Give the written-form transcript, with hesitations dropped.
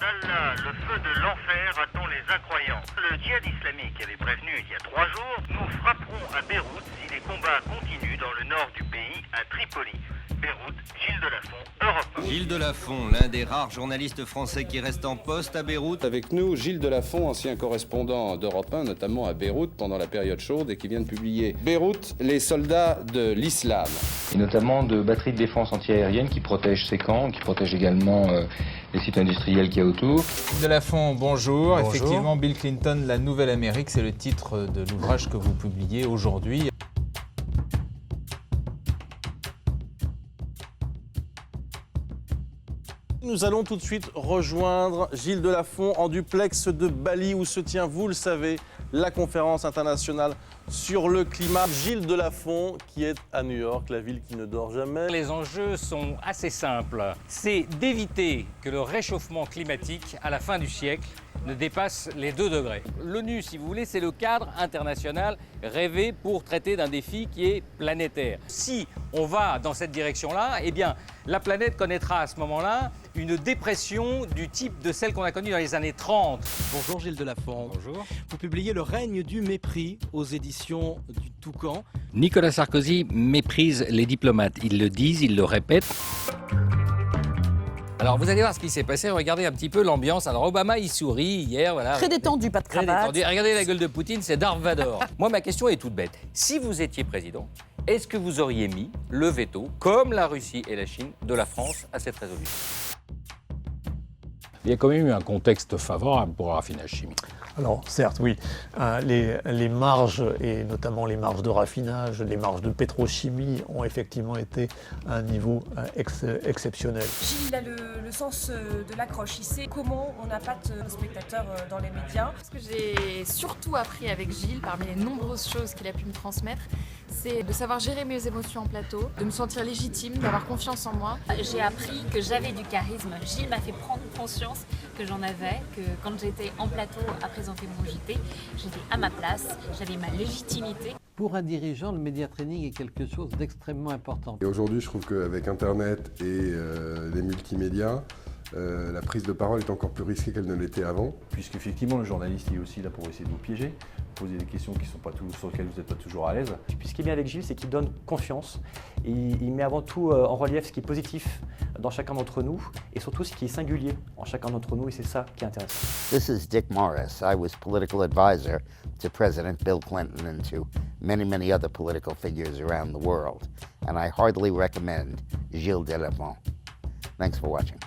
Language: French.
d'Allah, le feu de l'enfer attend les incroyants. Le djihad islamique avait prévenu il y a 3 jours, nous frapperons à Beyrouth si les combats continuent dans le nord du pays, à Tripoli. Beyrouth, Gilles Delafont, Europe 1. Gilles Delafont, l'un des rares journalistes français qui reste en poste à Beyrouth. Avec nous, Gilles Delafont, ancien correspondant d'Europe 1, notamment à Beyrouth pendant la période chaude et qui vient de publier Beyrouth, les soldats de l'islam. Et notamment de batteries de défense antiaérienne qui protègent ces camps, qui protègent également les sites industriels qu'il y a autour. Delafont, bonjour. Effectivement, Bill Clinton, la Nouvelle Amérique, c'est le titre de l'ouvrage que vous publiez aujourd'hui. Nous allons tout de suite rejoindre Gilles Delafont en duplex de Bali où se tient, vous le savez, la conférence internationale sur le climat. Gilles Delafont qui est à New York, la ville qui ne dort jamais. Les enjeux sont assez simples. C'est d'éviter que le réchauffement climatique, à la fin du siècle, ne dépasse les 2 degrés. L'ONU, si vous voulez, c'est le cadre international rêvé pour traiter d'un défi qui est planétaire. Si on va dans cette direction-là, eh bien, la planète connaîtra à ce moment-là une dépression du type de celle qu'on a connue dans les années 30. Bonjour Gilles Delafont. Bonjour. Vous publiez Le règne du mépris aux éditions du Toucan. Nicolas Sarkozy méprise les diplomates. Ils le disent, ils le répètent. Alors, vous allez voir ce qui s'est passé. Regardez un petit peu l'ambiance. Alors, Obama, il sourit hier. Voilà. Très détendu, pas de Très cravate. détendu. Regardez la gueule de Poutine, c'est Darth Vader. Moi, ma question est toute bête. Si vous étiez président, est-ce que vous auriez mis le veto, comme la Russie et la Chine, de la France à cette résolution? Il y a quand même eu un contexte favorable pour le raffinage chimique. Alors, certes, oui. Les marges, et notamment les marges de raffinage, les marges de pétrochimie, ont effectivement été à un niveau exceptionnel. Gilles a le sens de l'accroche. Il sait comment on appâte nos spectateurs dans les médias. Ce que j'ai surtout appris avec Gilles, parmi les nombreuses choses qu'il a pu me transmettre, c'est de savoir gérer mes émotions en plateau, de me sentir légitime, d'avoir confiance en moi. J'ai appris que j'avais du charisme. Gilles m'a fait prendre conscience que j'en avais, que quand j'étais en plateau à présenter mon JT, j'étais à ma place, j'avais ma légitimité. Pour un dirigeant, le média training est quelque chose d'extrêmement important. Et aujourd'hui, je trouve qu'avec Internet et les multimédias, la prise de parole est encore plus risquée qu'elle ne l'était avant. Puisqu'effectivement, le journaliste est aussi là pour essayer de vous piéger, poser des questions qui sont pas sur lesquelles vous n'êtes pas toujours à l'aise. Puis ce qui est bien avec Gilles, c'est qu'il donne confiance. Et il met avant tout en relief ce qui est positif dans chacun d'entre nous et surtout ce qui est singulier en chacun d'entre nous, et c'est ça qui est intéressant. This is Dick Morris. I was political advisor to President Bill Clinton and to many other political figures around the world. And I heartily recommend Gilles Delafont. Thanks for watching.